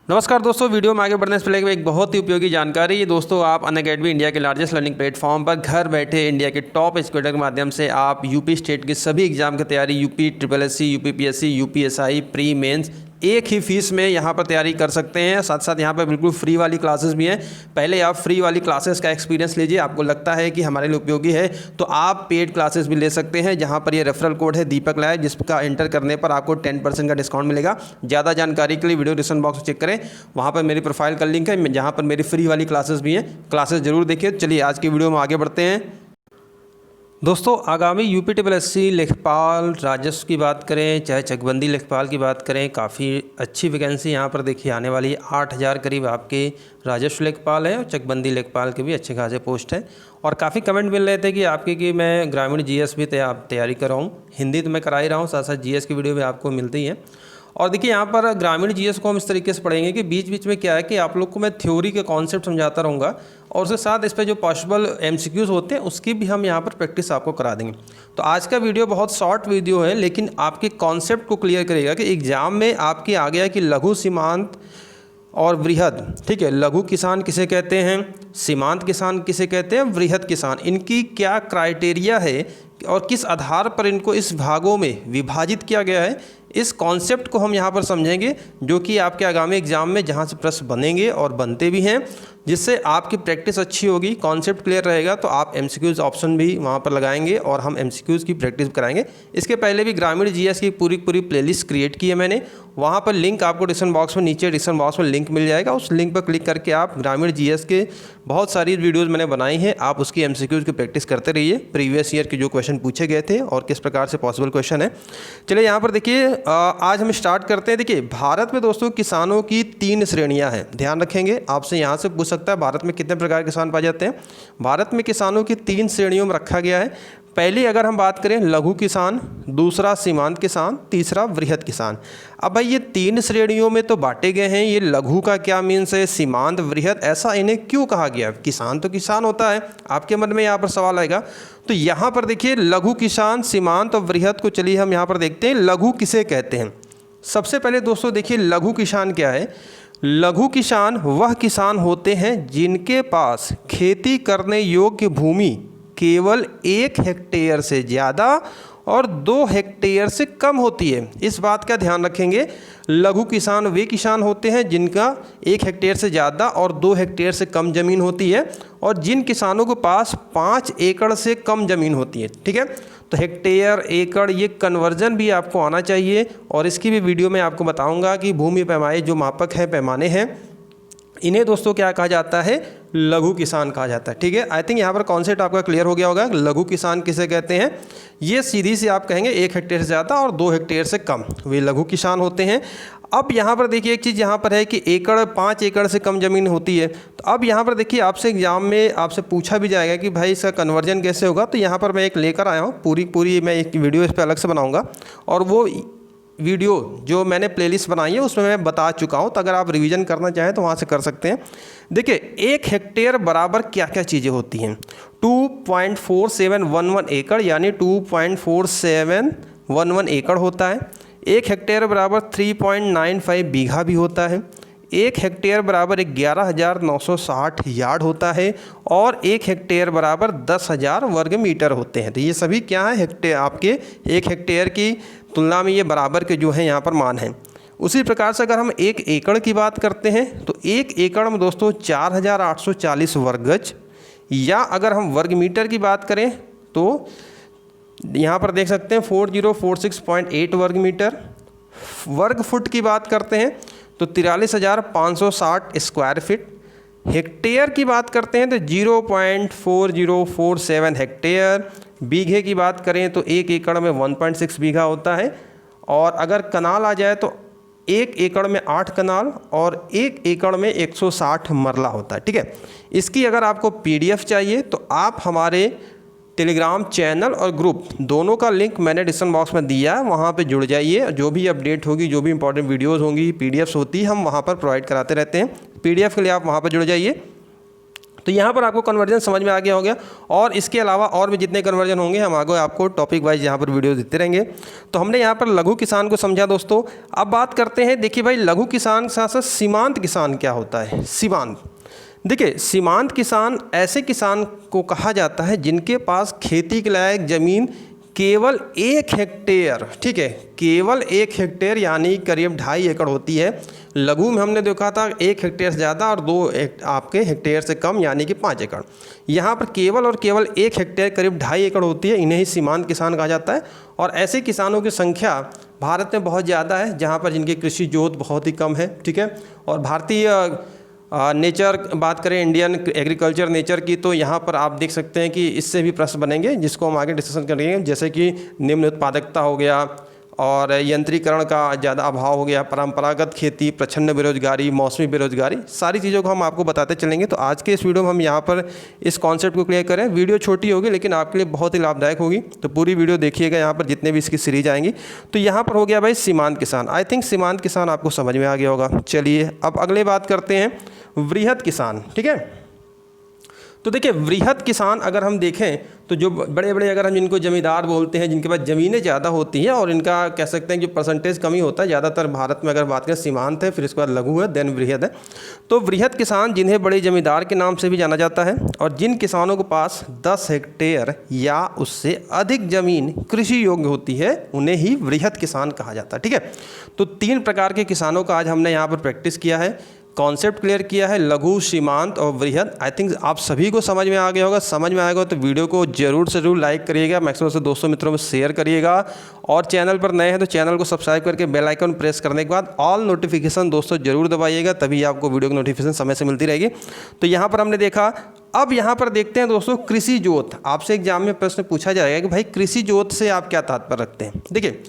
नमस्कार दोस्तों, वीडियो में आगे बढ़ने से पहले एक बहुत ही उपयोगी जानकारी। ये दोस्तों, आप अनअकैडमी इंडिया के लार्जेस्ट लर्निंग प्लेटफॉर्म पर घर बैठे इंडिया के टॉप एजुकेटर के माध्यम से आप यूपी स्टेट के सभी एग्जाम की तैयारी, UP SSC, UP PSC, UPSI, pre mains एक ही फीस में यहाँ पर तैयारी कर सकते हैं। साथ साथ यहाँ पर बिल्कुल फ्री वाली क्लासेस भी हैं। पहले आप फ्री वाली क्लासेस का एक्सपीरियंस लीजिए, आपको लगता है कि हमारे लिए उपयोगी है तो आप पेड क्लासेस भी ले सकते हैं, जहाँ पर ये रेफरल कोड है दीपक लाइव, जिसका एंटर करने पर आपको 10% का डिस्काउंट मिलेगा। ज़्यादा जानकारी के लिए वीडियो डिस्क्रिप्शन बॉक्स में चेक करें, वहाँ पर मेरी प्रोफाइल का लिंक है, जहाँ पर मेरी फ्री वाली क्लासेस भी हैं। क्लासेस जरूर देखिए। चलिए आज की वीडियो में आगे बढ़ते हैं। दोस्तों, आगामी यूपी SSC लेखपाल राजस्व की बात करें, चाहे चकबंदी लेखपाल की बात करें, काफ़ी अच्छी वैकेंसी यहाँ पर देखिए आने वाली है। 8000 करीब आपके राजस्व लेखपाल है और चकबंदी लेखपाल के भी अच्छे खासे पोस्ट हैं। और काफ़ी कमेंट मिल रहे थे कि आपके कि मैं ग्रामीण GS भी तैयारी कर रहा हूँ। हिंदी तो मैं करा ही रहा हूँ, साथ साथ GS की वीडियो भी आपको मिलती है। और देखिए यहाँ पर ग्रामीण GS को हम इस तरीके से पढ़ेंगे कि बीच बीच में क्या है कि आप लोग को मैं थ्योरी के कॉन्सेप्ट समझाता रहूँगा और उसके साथ इस पर जो पॉसिबल MCQs होते हैं उसकी भी हम यहाँ पर प्रैक्टिस आपको करा देंगे। तो आज का वीडियो बहुत शॉर्ट वीडियो है, लेकिन आपके कॉन्सेप्ट को क्लियर करेगा कि एग्जाम में आपके आ गया कि लघु, सीमांत और वृहद। ठीक है, लघु किसान किसे कहते हैं, सीमांत किसान किसे कहते हैं, वृहद किसान, इनकी क्या क्राइटेरिया है और किस आधार पर इनको इस भागों में विभाजित किया गया है, इस कॉन्सेप्ट को हम यहाँ पर समझेंगे, जो कि आपके आगामी एग्जाम में जहाँ से प्रश्न बनेंगे और बनते भी हैं, जिससे आपकी प्रैक्टिस अच्छी होगी। कॉन्सेप्ट क्लियर रहेगा तो आप MCQs ऑप्शन भी वहाँ पर लगाएंगे और हम MCQs की प्रैक्टिस कराएंगे। इसके पहले भी ग्रामीण GS की पूरी प्लेलिस्ट क्रिएट की है मैंने, वहाँ पर लिंक आपको डिस्क्रिप्शन बॉक्स में, नीचे डिस्क्रिप्शन बॉक्स में लिंक मिल जाएगा। उस लिंक पर क्लिक करके आप ग्रामीण GS के बहुत सारी वीडियोज़ मैंने बनाई हैं, आप उसकी MCQs की प्रैक्टिस करते रहिए। प्रीवियस ईयर के जो क्वेश्चन पूछे गए थे और किस प्रकार से पॉसिबल क्वेश्चन है। चलिए यहाँ पर देखिए, आज हम स्टार्ट करते हैं। देखिए, भारत में दोस्तों किसानों की 3 श्रेणियां हैं, ध्यान रखेंगे। आपसे यहाँ से पूछ सकता है भारत में कितने प्रकार के किसान पाए जाते हैं। भारत में किसानों की 3 श्रेणियों में रखा गया है। पहली अगर हम बात करें लघु किसान, दूसरा सीमांत किसान, तीसरा वृहद किसान। अब भाई ये 3 श्रेणियों में तो बांटे गए हैं, ये लघु का क्या मीन्स है, सीमांत, वृहद, ऐसा इन्हें क्यों कहा गया? किसान तो किसान होता है, आपके मन में यहाँ पर सवाल आएगा। तो यहाँ पर देखिए लघु किसान, सीमांत और वृहद को चलिए हम यहाँ पर देखते हैं लघु किसे कहते हैं। सबसे पहले दोस्तों देखिए लघु किसान क्या है। लघु किसान वह किसान होते हैं जिनके पास खेती करने योग्य भूमि केवल 1 हेक्टेयर से ज़्यादा और 2 हेक्टेयर से कम होती है। इस बात का ध्यान रखेंगे। लघु किसान वे किसान होते हैं जिनका 1 हेक्टेयर से ज़्यादा और 2 हेक्टेयर से कम ज़मीन होती है, और जिन किसानों के पास 5 एकड़ से कम ज़मीन होती है। ठीक है, तो हेक्टेयर, एकड़, ये कन्वर्जन भी आपको आना चाहिए, और इसकी भी वीडियो में आपको बताऊंगा कि भूमि पैमाने जो मापक हैं, पैमाने हैं, इन्हें दोस्तों क्या कहा जाता है, लघु किसान कहा जाता है। ठीक है, आई थिंक यहाँ पर कॉन्सेप्ट आपका क्लियर हो गया होगा। लघु किसान किसे कहते हैं, ये सीधी सी आप कहेंगे 1 हेक्टेयर से ज़्यादा और 2 हेक्टेयर से कम, वे लघु किसान होते हैं। अब यहाँ पर देखिए एक चीज़ यहाँ पर है कि 5 एकड़ से कम ज़मीन होती है। तो अब यहाँ पर देखिए आपसे एग्जाम में आपसे पूछा भी जाएगा कि भाई इसका कन्वर्जन कैसे होगा। तो यहाँ पर मैं एक लेकर आया हूँ, पूरी मैं एक वीडियो इस पर अलग से बनाऊँगा, और वो वीडियो जो मैंने प्लेलिस्ट बनाई है उसमें मैं बता चुका हूँ। तो अगर आप रिवीजन करना चाहें तो वहाँ से कर सकते हैं। देखिए 1 हेक्टेयर बराबर क्या क्या चीज़ें होती हैं। 2.4711 एकड़ यानी 2.4711 एकड़ होता है। 1 हेक्टेयर बराबर 3.95 बीघा भी होता है। 1 हेक्टेयर बराबर 11,960 यार्ड होता है, और 1 हेक्टेयर बराबर 10,000 वर्ग मीटर होते हैं। तो ये सभी क्या है, हेक्टेयर, आपके 1 हेक्टेयर की तुलना में ये बराबर के जो हैं यहाँ पर मान हैं। उसी प्रकार से अगर हम 1 एकड़ की बात करते हैं तो 1 एकड़ में दोस्तों 4,840 वर्ग गज, या अगर हम वर्ग मीटर की बात करें तो यहाँ पर देख सकते हैं 4046.8 वर्ग मीटर। वर्ग फुट की बात करते हैं तो 43,560 स्क्वायर फीट। हेक्टेयर की बात करते हैं तो 0.4047 हेक्टेयर। बीघे की बात करें तो 1 एकड़ में 1.6 बीघा होता है, और अगर कनाल आ जाए तो 1 एकड़ में 8 कनाल और 1 एकड़ में 160 मरला होता है। ठीक है, इसकी अगर आपको PDF चाहिए तो आप हमारे टेलीग्राम चैनल और ग्रुप दोनों का लिंक मैंने डिस्क्रिप्शन बॉक्स में दिया है, वहाँ पे जुड़ जाइए। जो भी अपडेट होगी, जो भी इंपॉर्टेंट वीडियोस होंगी, PDFs होती है, हम वहाँ पर प्रोवाइड कराते रहते हैं। PDF के लिए आप वहाँ पर जुड़ जाइए। तो यहाँ पर आपको कन्वर्जन समझ में आ गया होगा। और इसके अलावा और भी जितने कन्वर्जन होंगे हम आगे आपको टॉपिक वाइज यहाँ पर वीडियो देते रहेंगे। तो हमने यहाँ पर लघु किसान को समझा दोस्तों। अब बात करते हैं, देखिए भाई लघु किसान के साथ साथ सीमांत किसान क्या होता है। सीमांत, देखिए सीमांत किसान ऐसे किसान को कहा जाता है जिनके पास खेती के लायक ज़मीन केवल 1 हेक्टेयर, ठीक है, केवल 1 हेक्टेयर यानी करीब 2.5 एकड़ होती है। लघु में हमने देखा था 1 हेक्टेयर से ज़्यादा और 2 आपके हेक्टेयर से कम यानी कि 5 एकड़। यहाँ पर केवल और केवल 1 हेक्टेयर करीब 2.5 एकड़ होती है, इन्हें ही सीमांत किसान कहा जाता है। और ऐसे किसानों की संख्या भारत में बहुत ज़्यादा है, जहाँ पर जिनकी कृषि जोत बहुत ही कम है, ठीक है। और भारतीय नेचर बात करें, इंडियन एग्रीकल्चर नेचर की, तो यहाँ पर आप देख सकते हैं कि इससे भी प्रश्न बनेंगे जिसको हम आगे डिस्कशन करेंगे, जैसे कि निम्न उत्पादकता हो गया और यंत्रीकरण का ज़्यादा अभाव हो गया, परंपरागत खेती, प्रच्छन्न बेरोजगारी, मौसमी बेरोजगारी, सारी चीज़ों को हम आपको बताते चलेंगे। तो आज के इस वीडियो में हम यहाँ पर इस कॉन्सेप्ट को क्लियर करें। वीडियो छोटी होगी लेकिन आपके लिए बहुत ही लाभदायक होगी, तो पूरी वीडियो देखिएगा यहाँ पर जितने भी इसकी सीरीज आएंगी। तो यहाँ पर हो गया भाई सीमांत किसान। आई थिंक सीमांत किसान आपको समझ में आ गया होगा। चलिए अब अगले बात करते हैं वृहद किसान, ठीक है। तो देखिए वृहद किसान अगर हम देखें तो जो बड़े बड़े, अगर हम जिनको जमींदार बोलते हैं, जिनके पास ज़मीनें ज़्यादा होती हैं और इनका कह सकते हैं जो परसेंटेज कमी होता है, ज़्यादातर भारत में अगर बात करें सीमांत है, फिर इसके बाद लघु है, देन वृहद है। तो वृहद किसान जिन्हें बड़े जमींदार के नाम से भी जाना जाता है, और जिन किसानों के पास 10 हेक्टेयर या उससे अधिक ज़मीन कृषि योग्य होती है, उन्हें ही वृहद किसान कहा जाता है, ठीक है। तो 3 प्रकार के किसानों का आज हमने यहाँ पर प्रैक्टिस किया है, कॉन्सेप्ट क्लियर किया है, लघु, सीमांत और वृहद। आई थिंक आप सभी को समझ में आ गया होगा। समझ में आएगा तो वीडियो को जरूर से जरूर लाइक करिएगा, मैक्सिमम से 200 मित्रों में शेयर करिएगा, और चैनल पर नए हैं तो चैनल को सब्सक्राइब करके बेल आइकन प्रेस करने के बाद ऑल नोटिफिकेशन दोस्तों जरूर दबाइएगा, तभी आपको वीडियो की नोटिफिकेशन समय से मिलती रहेगी। तो यहाँ पर हमने देखा। अब यहाँ पर देखते हैं दोस्तों कृषि जोत। आपसे एग्जाम में प्रश्न पूछा जाएगा कि भाई कृषि जोत से आप क्या तात्पर्य रखते हैं। देखिए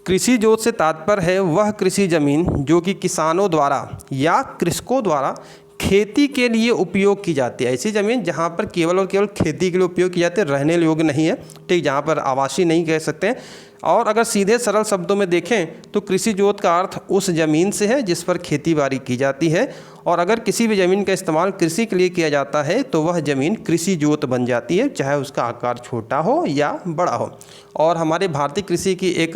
कृषि जोत से तात्पर्य है वह कृषि जमीन जो कि किसानों द्वारा या कृषकों द्वारा खेती के लिए उपयोग की जाती है। ऐसी ज़मीन जहाँ पर केवल और केवल खेती के लिए उपयोग की जाती है, रहने योग्य नहीं है, ठीक, जहाँ पर आवासीय नहीं कह सकते हैं। और अगर सीधे सरल शब्दों में देखें तो कृषि जोत का अर्थ उस ज़मीन से है जिस पर खेती बाड़ी की जाती है, और अगर किसी भी ज़मीन का इस्तेमाल कृषि के लिए किया जाता है तो वह ज़मीन कृषि जोत बन जाती है, चाहे उसका आकार छोटा हो या बड़ा हो। और हमारे भारतीय कृषि की एक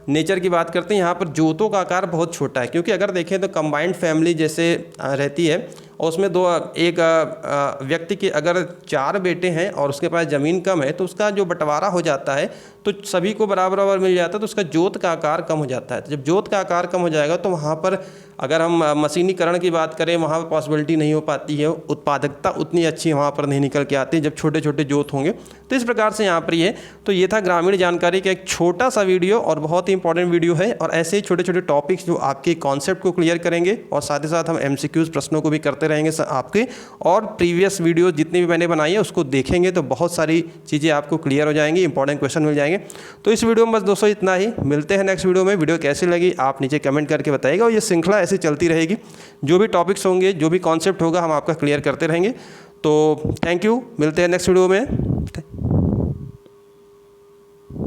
नेचर की बात करते हैं, यहाँ पर जोतों का आकार बहुत छोटा है, क्योंकि अगर देखें तो कंबाइंड फैमिली जैसे रहती है और उसमें एक व्यक्ति के अगर 4 बेटे हैं और उसके पास ज़मीन कम है, तो उसका जो बंटवारा हो जाता है तो सभी को बराबर बराबर मिल जाता है, तो उसका जोत का आकार कम हो जाता है। तो जब जोत का आकार कम हो जाएगा तो वहाँ पर अगर हम मशीनीकरण की बात करें, वहाँ पर पॉसिबिलिटी नहीं हो पाती है, उत्पादकता उतनी अच्छी वहाँ पर नहीं निकल के आती जब छोटे छोटे जोत होंगे। तो इस प्रकार से यहाँ पर ये तो ये था ग्रामीण जानकारी का एक छोटा सा वीडियो, और बहुत ही इंपॉर्टेंट वीडियो है। और ऐसे ही छोटे छोटे टॉपिक्स जो आपके कॉन्सेप्ट को क्लियर करेंगे, और साथ ही साथ हम MCQs प्रश्नों को भी करते रहेंगे आपके, और प्रीवियस वीडियो जितनी भी मैंने बनाई है उसको देखेंगे तो बहुत सारी चीज़ें आपको क्लियर हो जाएंगी, इंपॉर्टेंट क्वेश्चन मिल जाएंगे। तो इस वीडियो में बस दोस्तों इतना ही। मिलते हैं नेक्स्ट वीडियो में। वीडियो कैसी लगी आप नीचे कमेंट करके बताइएगा, और ये श्रृंखला ऐसी चलती रहेगी, जो भी टॉपिक्स होंगे, जो भी कॉन्सेप्ट होगा हम आपका क्लियर करते रहेंगे। तो थैंक यू, मिलते हैं नेक्स्ट वीडियो में।